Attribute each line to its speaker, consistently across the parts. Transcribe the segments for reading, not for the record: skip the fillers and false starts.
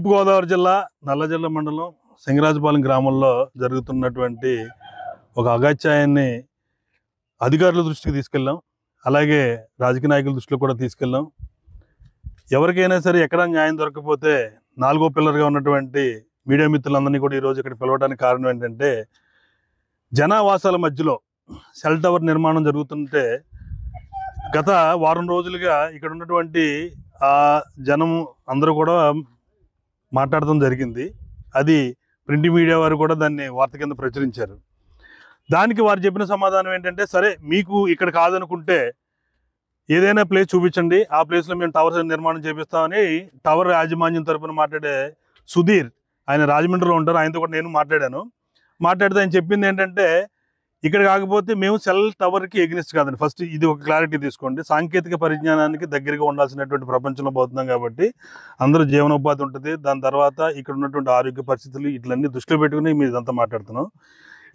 Speaker 1: తూర్పుగోదావరి జిల్లా నల్లజర్ల మండలం సింగరాజపాలెం గ్రామంలో జరుగుతున్నటువంటి ఒక అగాత్యాయాన్ని అధికారుల దృష్టికి తీసుకెళ్ళాం. అలాగే రాజకీయ నాయకుల దృష్టిలో కూడా తీసుకెళ్ళాం. ఎవరికైనా సరే ఎక్కడ న్యాయం దొరకకపోతే నాలుగో పిల్లర్గా ఉన్నటువంటి మీడియా మిత్రులందరినీ కూడా ఈరోజు ఇక్కడ పిలవడానికి కారణం ఏంటంటే, జనావాసాల మధ్యలో సెల్ టవర్ నిర్మాణం జరుగుతుంటే గత వారం రోజులుగా ఇక్కడ ఉన్నటువంటి జనం అందరూ కూడా మాట్లాడటం జరిగింది. అది ప్రింట్ మీడియా వారు కూడా దాన్ని వార్త కింద ప్రచురించారు. దానికి వారు చెప్పిన సమాధానం ఏంటంటే, సరే మీకు ఇక్కడ కాదనుకుంటే ఏదైనా ప్లేస్ చూపించండి, ఆ ప్లేస్లో మేము టవర్ నిర్మాణం చేపిస్తామని టవర్ యాజమాన్యం తరపున మాట్లాడే సుధీర్, ఆయన రాజమండ్రిలో ఉంటారు, ఆయనతో కూడా నేను మాట్లాడితే ఆయన చెప్పింది ఏంటంటే, ఇక్కడ కాకపోతే మేము సెల్ టవర్కి ఎగ్నిస్ట్ కాదండి. ఫస్ట్ ఇది ఒక క్లారిటీ తీసుకోండి. సాంకేతిక పరిజ్ఞానానికి దగ్గరగా ఉండాల్సినటువంటి ప్రపంచంలో పోతున్నాం కాబట్టి అందరూ జీవనోపాధి ఉంటుంది. దాని తర్వాత ఇక్కడ ఉన్నటువంటి ఆరోగ్య పరిస్థితులు ఇట్లన్నీ దృష్టిలో పెట్టుకుని మీరు ఇదంతా మాట్లాడుతున్నాం.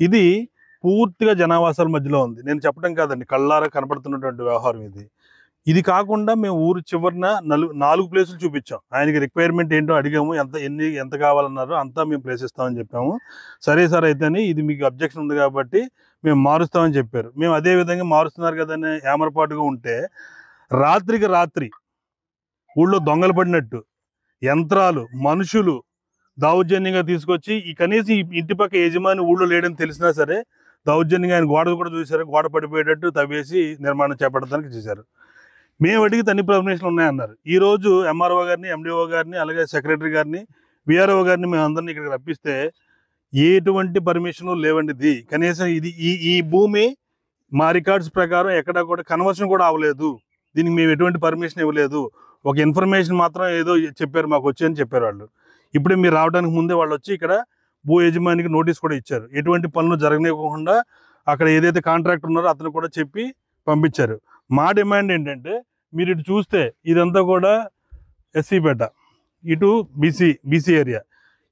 Speaker 1: ఇది పూర్తిగా జనావాసాల మధ్యలో ఉంది. నేను చెప్పడం కాదండి, కళ్ళారా కనపడుతున్నటువంటి వ్యవహారం ఇది కాకుండా మేము ఊరు చివరిన 4 ప్లేసులు చూపించాం. ఆయనకి రిక్వైర్మెంట్ ఏంటో అడిగాము, ఎంత కావాలన్నారో అంతా మేము ప్లేస్ ఇస్తామని చెప్పాము. సరే సార్ అయితేనే ఇది మీకు అబ్జెక్షన్ ఉంది కాబట్టి మేము మారుస్తామని చెప్పారు. మేము అదే విధంగా మారుస్తున్నారు కదని ఏమరపాటుగా ఉంటే, రాత్రికి రాత్రి ఊళ్ళో దొంగలు పడినట్టు యంత్రాలు, మనుషులు దౌర్జన్యంగా తీసుకొచ్చి కనీసం ఈ ఇంటి పక్క యజమాని ఊళ్ళో లేడని తెలిసినా సరే దౌర్జన్యంగా ఆయన గోడ కూడా చూశారు, గోడ పడిపోయేటట్టు తవ్వేసి నిర్మాణం చేపట్టడానికి చేశారు. మేము అడిగితే అన్ని పర్మిషన్లు ఉన్నాయన్నారు. ఈరోజు ఎంఆర్ఓ గారిని, ఎండిఓ గారిని, అలాగే సెక్రటరీ గారిని, విఆర్ఓ గారిని మేము అందరినీ ఇక్కడికి రప్పిస్తే ఎటువంటి పర్మిషన్లు లేవండి. కనీసం ఈ భూమి మా రికార్డ్స్ ప్రకారం ఎక్కడా కూడా కన్వర్షన్ కూడా అవ్వలేదు. దీనికి మేము ఎటువంటి పర్మిషన్ ఇవ్వలేదు. ఒక ఇన్ఫర్మేషన్ మాత్రం ఏదో చెప్పారు, మాకు వచ్చి అని చెప్పారు వాళ్ళు. ఇప్పుడే మీరు రావడానికి ముందే వాళ్ళు వచ్చి ఇక్కడ భూ యజమానికి నోటీస్ కూడా ఇచ్చారు. ఎటువంటి పనులు జరగనివ్వకుండా అక్కడ ఏదైతే కాంట్రాక్ట్ ఉన్నారో అతను కూడా చెప్పి పంపించారు. మా డిమాండ్ ఏంటంటే, మీరు ఇటు చూస్తే ఇదంతా కూడా ఎస్సీపేట, ఇటు బీసీ ఏరియా.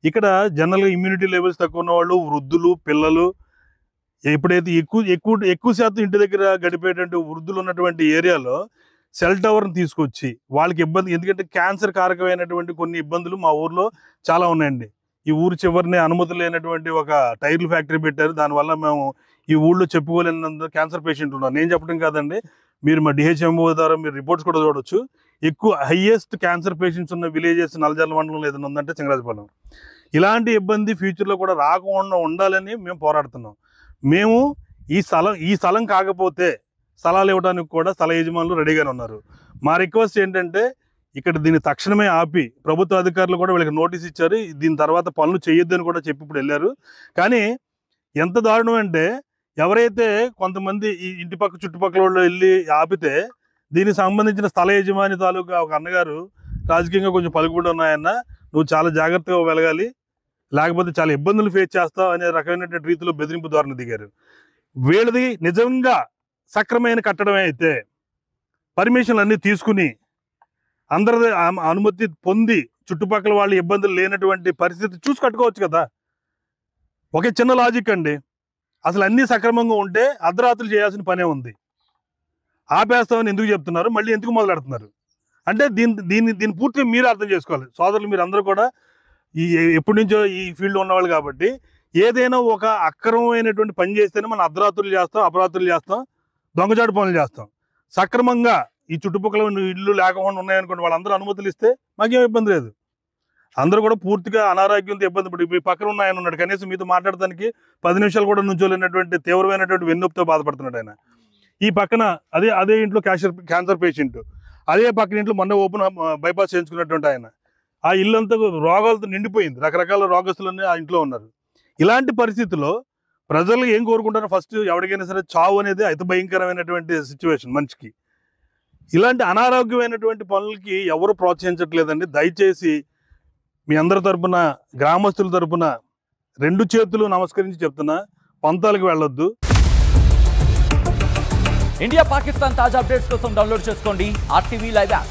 Speaker 1: ఇక్కడ జనరల్గా ఇమ్యూనిటీ లెవెల్స్ తక్కువ ఉన్న వాళ్ళు, వృద్ధులు, పిల్లలు, ఎప్పుడైతే ఎక్కువ శాతం ఇంటి దగ్గర గడిపేటువంటి వృద్ధులు ఉన్నటువంటి ఏరియాలో సెల్ టవర్ని తీసుకొచ్చి వాళ్ళకి ఇబ్బంది, ఎందుకంటే క్యాన్సర్ కారకమైనటువంటి కొన్ని ఇబ్బందులు మా ఊర్లో చాలా ఉన్నాయండి. ఈ ఊరు చివరిని అనుమతి లేనటువంటి ఒక టైర్ల ఫ్యాక్టరీ పెట్టారు. దానివల్ల మేము ఈ ఊళ్ళో చెప్పుకోలేనంత క్యాన్సర్ పేషెంట్ ఉన్నారు. నేను చెప్పడం కాదండి, మీరు మా డిహెచ్ఎంఓ ద్వారా మీరు రిపోర్ట్స్ కూడా చూడవచ్చు. ఎక్కువ హైయెస్ట్ క్యాన్సర్ పేషెంట్స్ ఉన్న విలేజెస్ నల్లజర్ల మండలంలో ఏదైనా ఉందంటే సింగరాజపాలెం. ఇలాంటి ఇబ్బంది ఫ్యూచర్లో కూడా రాకుండా ఉండాలని మేము పోరాడుతున్నాం. మేము ఈ స్థలం కాకపోతే స్థలాలు ఇవ్వడానికి కూడా స్థల యజమానులు రెడీగానే ఉన్నారు. మా రిక్వెస్ట్ ఏంటంటే, ఇక్కడ దీన్ని తక్షణమే ఆపి, ప్రభుత్వ అధికారులు కూడా వీళ్ళకి నోటీస్ ఇచ్చారు, దీని తర్వాత పనులు చేయొద్దని కూడా చెప్పి ఇప్పుడు వెళ్ళారు. కానీ ఎంత దారుణం అంటే, ఎవరైతే కొంతమంది ఈ ఇంటి పక్క చుట్టుపక్కల వాళ్ళు వెళ్ళి ఆపితే దీనికి సంబంధించిన స్థల యజమాని తాలూకా ఒక అన్నగారు రాజకీయంగా కొంచెం పలుకుబడి ఉన్నాయన్న, నువ్వు చాలా జాగ్రత్తగా వెలగాలి, లేకపోతే చాలా ఇబ్బందులు ఫేస్ చేస్తావు అనే రకమైనటువంటి రీతిలో బెదిరింపు ధోరణి దిగారు. వీళ్ళది నిజంగా సక్రమైన కట్టడమే అయితే పర్మిషన్లు అన్నీ తీసుకుని అందరిది అనుమతి పొంది చుట్టుపక్కల వాళ్ళు ఇబ్బందులు లేనటువంటి పరిస్థితి చూసి కట్టుకోవచ్చు కదా. ఒకే చిన్న లాజిక్ అండి, అసలు అన్నీ సక్రమంగా ఉంటే అర్ధరాత్రులు చేయాల్సిన పనే ఉంది. ఆపేస్తామని ఎందుకు చెప్తున్నారు, మళ్ళీ ఎందుకు మొదలెడుతున్నారు అంటే దీన్ని పూర్తిగా మీరు అర్థం చేసుకోవాలి. సోదరులు మీరు అందరూ కూడా ఎప్పటి నుంచో ఈ ఫీల్డ్లో ఉన్నవాళ్ళు కాబట్టి, ఏదైనా ఒక అక్రమమైనటువంటి పని చేస్తేనే మనం అర్ధరాత్రులు చేస్తాం, అపరాత్రులు చేస్తాం, దొంగచాటు పనులు చేస్తాం. సక్రమంగా ఈ చుట్టుపక్కల ఇల్లు లేకుండా ఉన్నాయనుకోండి, వాళ్ళందరూ అనుమతులు ఇస్తే మాకేం ఇబ్బంది లేదు. అందరూ కూడా పూర్తిగా అనారోగ్యంతో ఇబ్బంది పడి, మీ పక్కన ఉన్న ఆయన ఉన్నాడు, కనీసం మీతో మాట్లాడడానికి 10 నిమిషాలు కూడా నుంచోలేనటువంటి తీవ్రమైనటువంటి వెన్నొప్పితో బాధపడుతున్నాడు ఆయన. ఈ పక్కన అదే ఇంట్లో క్యాన్సర్ పేషెంట్, అదే పక్కన ఇంట్లో మొన్న ఓపెన్ బైపాస్ చేయించుకున్నటువంటి ఆయన. ఆ ఇల్లు అంతా రోగాలతో నిండిపోయింది, రకరకాల రోగస్తులన్నీ ఆ ఇంట్లో ఉన్నారు. ఇలాంటి పరిస్థితుల్లో ప్రజలు ఏం కోరుకుంటారో, ఫస్ట్ ఎవరికైనా సరే చావు అనేది అతి భయంకరమైనటువంటి సిచ్యువేషన్ మనిషికి. ఇలాంటి అనారోగ్యమైనటువంటి పనులకి ఎవరు ప్రోత్సహించట్లేదండి. దయచేసి మీ అందరి తరపున, గ్రామస్తుల తరపున 2 చేతులు నమస్కరించి చెప్తున్నా, పంతాలకు వెళ్ళొద్దు.
Speaker 2: ఇండియా పాకిస్తాన్ తాజా అప్డేట్స్ కోసం డౌన్లోడ్ చేసుకోండి RTV లైవ్ యాప్.